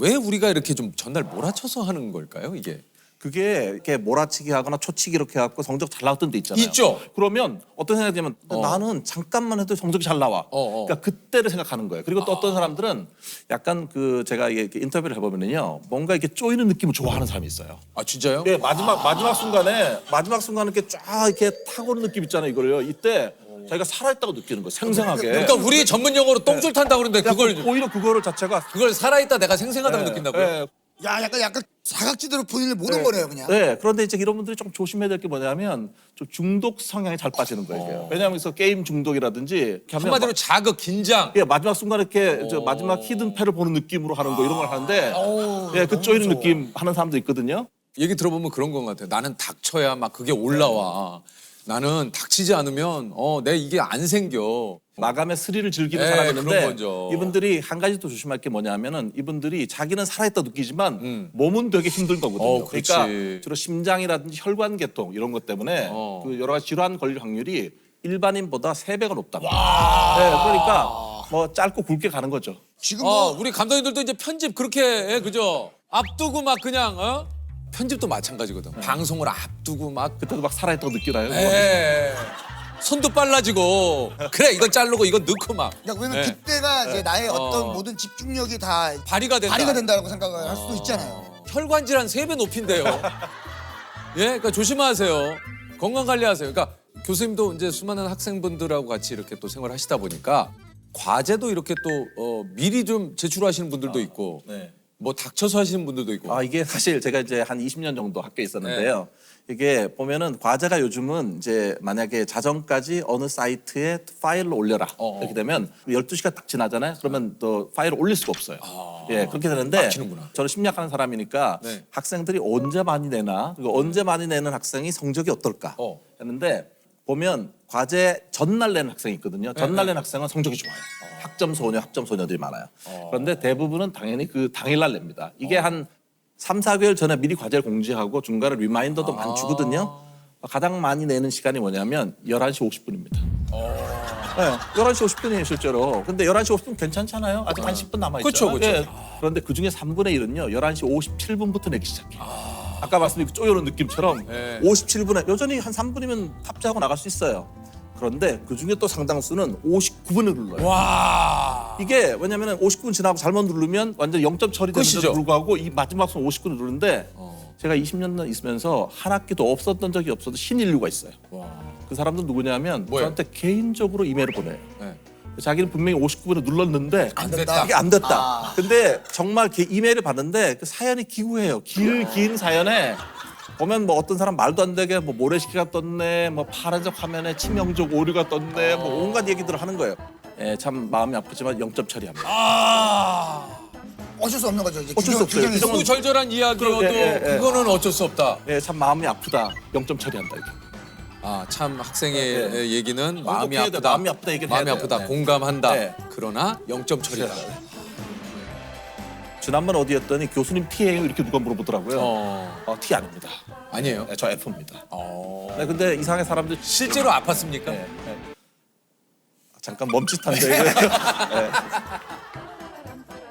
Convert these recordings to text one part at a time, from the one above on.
왜 우리가 이렇게 좀 전날 몰아쳐서 하는 걸까요, 이게? 그게 이렇게 몰아치기 하거나 초치기 이렇게 해갖고 성적 잘 나왔던 데 있잖아요. 있죠. 그러면 어떤 생각이 들면 나는 잠깐만 해도 성적이 잘 나와. 그러니까 그때를 생각하는 거예요. 그리고 또 어떤 사람들은 약간 그 제가 이게 인터뷰를 해보면요, 뭔가 이렇게 쪼이는 느낌을 좋아하는 사람이 있어요. 아 진짜요? 네, 마지막 순간에 이렇게 쫙 이렇게 타고 오는 느낌 있잖아요. 이거를요. 이때 자기가 살아있다고 느끼는 거예요. 생생하게. 그러니까 우리 전문 용어로 똥줄 탄다고 그러는데 오히려 그거를 자체가 그걸 살아있다 내가 생생하다고 느낀다고요? 네. 야, 약간 사각지대로 본인을 모는 거네요, 그냥. 네, 그런데 이제 이런 분들이 좀 조심해야 될 게 뭐냐면 좀 중독 성향에 잘 빠지는 거예요. 이게. 왜냐하면 그래서 게임 중독이라든지 이렇게 하면 한마디로 자극, 긴장. 예, 마지막 순간에 이렇게 저 마지막 히든패를 보는 느낌으로 하는 거 이런 걸 하는데 예, 그 쪼이는 느낌 하는 사람도 있거든요. 얘기 들어보면 그런 것 같아요. 나는 닥쳐야 막 그게 올라와. 나는 닥치지 않으면 내 이게 안 생겨. 마감의 스릴을 즐기는 그런 사람인데 거죠. 이분들이 한 가지 또 조심할 게 뭐냐면은 이분들이 자기는 살아있다 느끼지만 몸은 되게 힘든 거거든요. 그렇지. 그러니까 주로 심장이라든지 혈관계통 이런 것 때문에 그 여러 가지 질환 걸릴 확률이 일반인보다 3배가 높다고. 네, 그러니까 뭐 짧고 굵게 가는 거죠. 지금 뭐 우리 감독님들도 이제 편집 그렇게 해, 그죠? 앞두고 막 그냥 편집도 마찬가지거든. 방송을 앞두고 막 그때도 막 살아있다고 느끼나요? 에 손도 빨라지고 그래 이건 자르고 이건 넣고 막 그러니까 왜냐면 그때가 이제 나의 어떤 모든 집중력이 다 발휘가 된다. 된다고 생각을 할 수도 있잖아요. 혈관 질환 3배 높인데요. 예, 그러니까 조심하세요. 건강 관리하세요. 그러니까 교수님도 이제 수많은 학생분들하고 같이 이렇게 또 생활하시다 보니까 과제도 이렇게 또 미리 좀 제출하시는 분들도 있고 네. 뭐 닥쳐서 하시는 분들도 있고. 이게 사실 제가 이제 한 20년 정도 학교에 있었는데요. 이게 보면은 과제가 요즘은 이제 만약에 자정까지 어느 사이트에 파일을 올려라. 이렇게 되면 12시가 딱 지나잖아요. 그러면 또 파일을 올릴 수가 없어요. 예, 그렇게 되는데 막히는구나. 저는 심리학하는 사람이니까 네. 학생들이 언제 많이 내나 그리고 언제 많이 내는 학생이 성적이 어떨까 했는데 보면 과제 전날 내는 학생이 있거든요. 전날 내는 학생은 성적이 좋아요. 학점 소녀들이 많아요. 그런데 대부분은 당연히 그 당일날 냅니다. 이게 한 3, 4개월 전에 미리 과제를 공지하고 중간에 리마인더도 많이 주거든요. 가장 많이 내는 시간이 뭐냐면 11시 50분입니다. 네, 11시 50분이에요, 실제로. 근데 11시 50분 괜찮잖아요. 아직 한 10분 남아있죠. 그쵸. 그런데 그중에 3분의 1은요, 11시 57분부터 내기 시작해요. 아까 말씀드린 그 쪼여오는 느낌처럼 57분에 여전히 한 3분이면 탑재하고 나갈 수 있어요. 그런데 그중에 또 상당수는 59분을 눌러요. 와. 이게 왜냐면 59분 지나고 잘못 누르면 완전 0점 처리되는데도 끝이죠. 불구하고 이 마지막 순간 59분 누르는데 제가 20년 있으면서 한 학기도 없었던 적이 없어도 신인류가 있어요. 그 사람도 누구냐면 뭐예요? 저한테 개인적으로 이메일을 보내요. 네. 자기는 분명히 59분을 눌렀는데 안 됐다. 이게 안 됐다. 근데 정말 이메일을 봤는데 그 사연이 기구해요. 긴 사연에 보면 뭐 어떤 사람 말도 안 되게 뭐 모래시계가 떴네, 뭐 파란색 화면에 치명적 오류가 떴네, 뭐 온갖 얘기들을 하는 거예요. 예, 참 마음이 아프지만 0점 처리합니다. 어쩔 수 없는 거죠. 이제 어쩔 수 없어요. 규정이 규정은- 구절절한 이야기여도 예. 그거는 어쩔 수 없다. 예, 참 마음이 아프다. 0점 처리한다 이게. 참 학생의 얘기는 마음이 해야 돼. 아프다. 마음이 아프다 얘기를 마음이 해야 돼요. 아프다. 네. 공감한다. 네. 그러나 0점 처리다. 지난번 어디였더니 교수님 T예요 이렇게 누가 물어보더라고요. T 아닙니다. 아니에요. 네, 저 F입니다. 네, 근데 이상하게 사람들 실제로 아팠습니까? 네. 잠깐 멈칫한데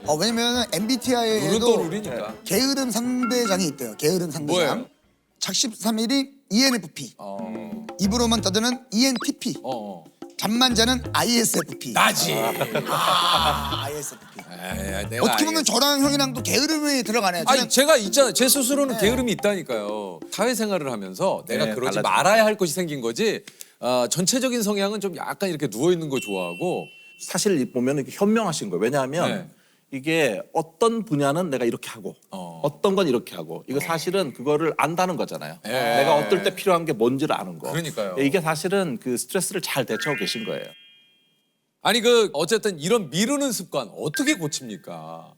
이거. 왜냐면 룰은 또 MBTI에도 룰이니까. 게으름 상대장이 있대요. 게으름 상대장. 뭐예요? 작심 삼일이 ENFP. 입으로만 떠드는 ENTP. 잠만 자는 ISFP. 나지. ISFP. 내가 어떻게 보면 저랑 형이랑도 게으름이 들어가네요. 아니 저는 제가 있잖아. 제 스스로는 게으름이 있다니까요. 사회생활을 하면서 내가 네, 그러지 달라져. 말아야 할 것이 생긴 거지. 전체적인 성향은 좀 약간 이렇게 누워 있는 거 좋아하고. 사실 보면 이게 현명하신 거예요. 왜냐하면 네. 이게 어떤 분야는 내가 이렇게 하고 어떤 건 이렇게 하고 이거 사실은 그거를 안다는 거잖아요. 내가 어떨 때 필요한 게 뭔지를 아는 거. 그러니까요. 이게 사실은 그 스트레스를 잘 대처하고 계신 거예요. 아니 어쨌든 이런 미루는 습관 어떻게 고칩니까?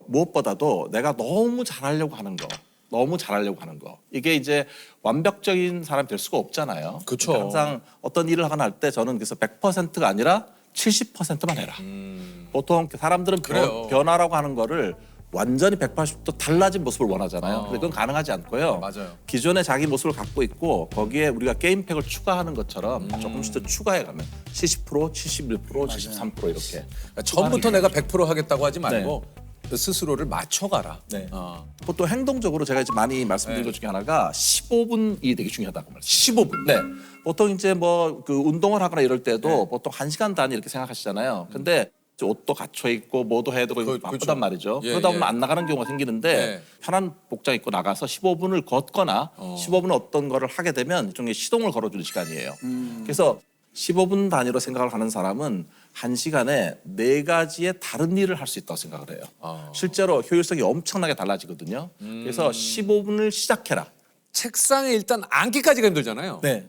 무엇보다도 내가 너무 잘하려고 하는 거. 너무 잘하려고 하는 거. 이게 이제 완벽적인 사람이 될 수가 없잖아요. 그쵸. 그러니까 항상 어떤 일을 하나 할 때 저는 그래서 100%가 아니라 70%만 해라. 보통 사람들은 그래요. 변화라고 하는 거를 완전히 180도 달라진 모습을 원하잖아요. 근데 그건 가능하지 않고요. 맞아요. 기존의 자기 모습을 갖고 있고 거기에 우리가 게임팩을 추가하는 것처럼 조금씩 더 추가해가면 70%, 71%, 73% 이렇게. 그러니까 처음부터 내가 100% 하겠다고 하지 말고 스스로를 맞춰가라. 네. 어. 보통 행동적으로 제가 이제 많이 말씀드린 것 중에 하나가 15분이 되게 중요하다고 말해요. 15분. 네. 보통 이제 뭐 그 운동을 하거나 이럴 때도 보통 1시간 단위 이렇게 생각하시잖아요. 근데 이제 옷도 갖춰 입고 뭐도 해야 되고 바쁘단 그렇죠. 말이죠. 예, 그러다 보면 예. 안 나가는 경우가 생기는데 예. 편한 복장 입고 나가서 15분을 걷거나 15분 어떤 거를 하게 되면 일종의 시동을 걸어주는 시간이에요. 그래서 15분 단위로 생각을 하는 사람은 1시간에 4가지의 다른 일을 할 수 있다고 생각을 해요. 실제로 효율성이 엄청나게 달라지거든요. 그래서 15분을 시작해라. 책상에 일단 앉기까지가 힘들잖아요. 네.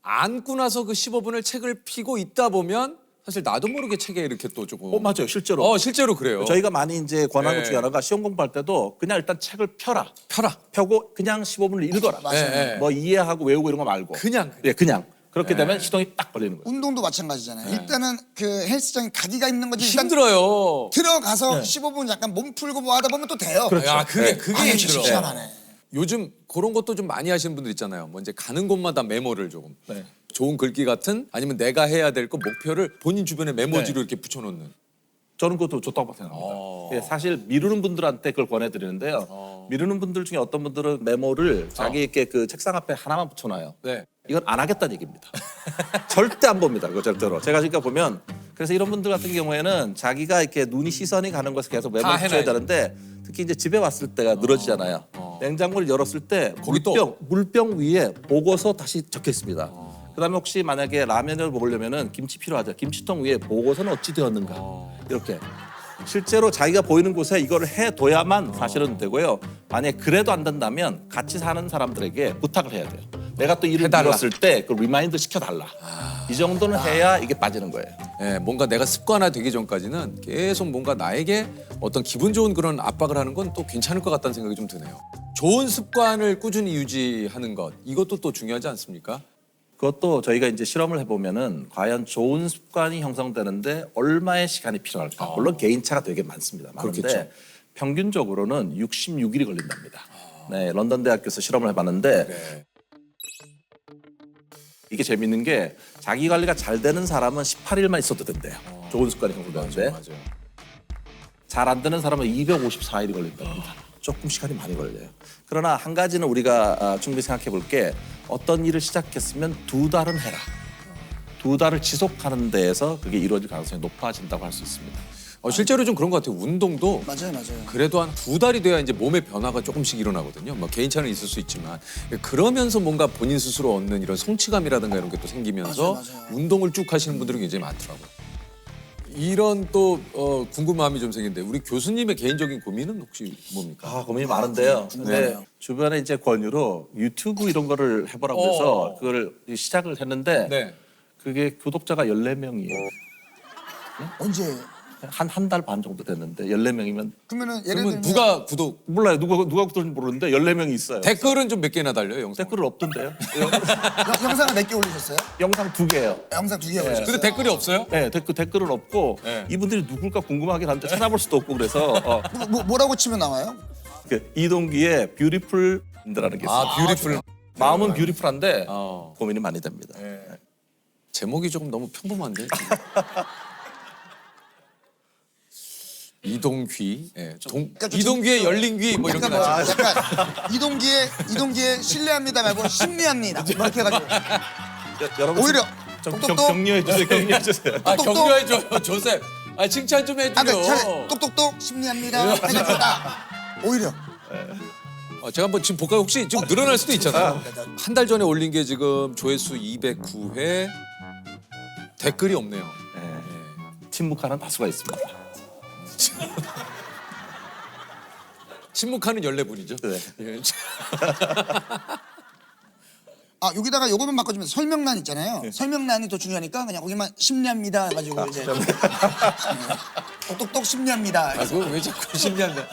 앉고 나서 그 15분을 책을 펴고 있다 보면 사실 나도 모르게 책에 이렇게 또 조금. 맞아요. 실제로. 실제로 그래요. 저희가 많이 이제 권하는 것 네. 중에 하나가 시험 공부할 때도 그냥 일단 책을 펴라. 펴라. 펴고 그냥 15분을 읽어라. 맞아요. 뭐 이해하고 외우고 이런 거 말고. 그냥. 예, 그냥. 그렇게 되면 시동이 딱 걸리는 거예요. 운동도 마찬가지잖아요. 일단은 그 헬스장에 가기가 힘든 거지. 일단 힘들어요. 들어가서 15분 약간 몸 풀고 뭐 하다 보면 또 돼요. 야, 그게 아유, 힘들어. 시원하네. 요즘 그런 것도 좀 많이 하시는 분들 있잖아요. 뭐 이제 가는 곳마다 메모를 조금. 네. 좋은 글귀 같은 아니면 내가 해야 될 거 목표를 본인 주변에 메모지로 이렇게 붙여놓는. 저는 그것도 좋다고 생각합니다. 예, 사실 미루는 분들한테 그걸 권해드리는데요. 미루는 분들 중에 어떤 분들은 메모를 자기에게 그 책상 앞에 하나만 붙여놔요. 네. 이건 안 하겠다는 얘기입니다. 절대 안 봅니다. 그거 절대로. 제가 그러니까 보면 그래서 이런 분들 같은 경우에는 자기가 이렇게 눈이 시선이 가는 것을 계속 메모를 다 붙여야 해놔야지. 되는데 특히 이제 집에 왔을 때가 늘어지잖아요. 냉장고를 열었을 때 거기 또? 물병 위에 보고서 다시 적혀 있습니다. 그다음에 혹시 만약에 라면을 먹으려면은 김치 필요하죠. 김치통 위에 보고서는 어찌 되었는가 이렇게 실제로 자기가 보이는 곳에 이거를 해둬야만 사실은 되고요. 만약에 그래도 안 된다면 같이 사는 사람들에게 부탁을 해야 돼요. 내가 또 일을 해달라. 미뤘을 때 그 리마인드 시켜달라. 이 정도는 해야 이게 빠지는 거예요. 예, 뭔가 내가 습관화 되기 전까지는 계속 뭔가 나에게 어떤 기분 좋은 그런 압박을 하는 건 또 괜찮을 것 같다는 생각이 좀 드네요. 좋은 습관을 꾸준히 유지하는 것 이것도 또 중요하지 않습니까? 그것도 저희가 이제 실험을 해보면은 과연 좋은 습관이 형성되는데 얼마의 시간이 필요할까? 물론 개인차가 되게 많습니다. 많은데 그렇겠죠. 평균적으로는 66일이 걸린답니다. 네, 런던 대학교에서 실험을 해봤는데 네. 이게 재밌는 게 자기 관리가 잘 되는 사람은 18일만 있어도 된대요. 좋은 습관이 형성되는데 맞아요. 잘 안 되는 사람은 254일이 걸린답니다. 조금 시간이 많이 걸려요. 그러나 한 가지는 우리가 충분히 생각해 볼 게 어떤 일을 시작했으면 2달은 해라. 2달을 지속하는 데에서 그게 이루어질 가능성이 높아진다고 할 수 있습니다. 실제로 좀 그런 것 같아요. 운동도 맞아요. 그래도 한 2달이 돼야 이제 몸의 변화가 조금씩 일어나거든요. 뭐 개인차는 있을 수 있지만 그러면서 뭔가 본인 스스로 얻는 이런 성취감이라든가 이런 게 또 생기면서 맞아요. 운동을 쭉 하시는 분들이 굉장히 많더라고요. 이런 또 궁금함이 좀 생기는데 우리 교수님의 개인적인 고민은 혹시 뭡니까? 고민이 많은데요. 근데 궁금하네요. 주변에 이제 권유로 유튜브 이런 거를 해보라고 해서 그걸 시작을 했는데 네. 그게 구독자가 14명이에요. 언제? 한 달 반 정도 됐는데 14명이면 그러면은 예를 그러면 들면 누가 구독 몰라요. 누가 구독인지 모르는데 14명이 있어요. 댓글은 좀 몇 개나 달려요 영상? 댓글은 없던데요. 영상을 몇 개 올리셨어요? 영상 2개예요. 영상 2개 올리셨어요? 근데 댓글이 없어요? 네, 댓글은 없고 네. 이분들이 누굴까 궁금하긴 한데 찾아볼 수도 없고 그래서 뭐라고 치면 나와요? 그 이동기의 뷰티풀이라는 게 있어요. 뷰티풀. 마음은 뷰티풀한데 어. 고민이 많이 됩니다. 제목이 조금 너무 평범한데. 이동귀, 이동귀의 열린 귀 뭐 이런 거 약간 뭐 나죠. 약간 이동기에 신뢰합니다 말고 신뢰합니다. 뭐 이렇게 해가지고 여러분 오히려 똑똑똑 격려해 주세요. 격려해 주세요. 격려해줘요, 조셉. 칭찬 좀 해줘요. 차라리 똑똑똑 신뢰합니다. 해줬다. 오히려 제가 한번 지금 볼까요? 혹시 지금 늘어날 수도 있잖아요. 한 달 전에 올린 게 지금 조회수 209회, 댓글이 없네요. 침묵하는 다수가 있습니다. 침묵하는 14분이죠. 네. 예. 여기다가 요거만 바꿔주면 설명란 있잖아요. 설명란이 더 중요하니까 그냥 거기만 심리합니다 해가지고 이제 똑똑똑 심리합니다. 그거 왜 자꾸 신기한데?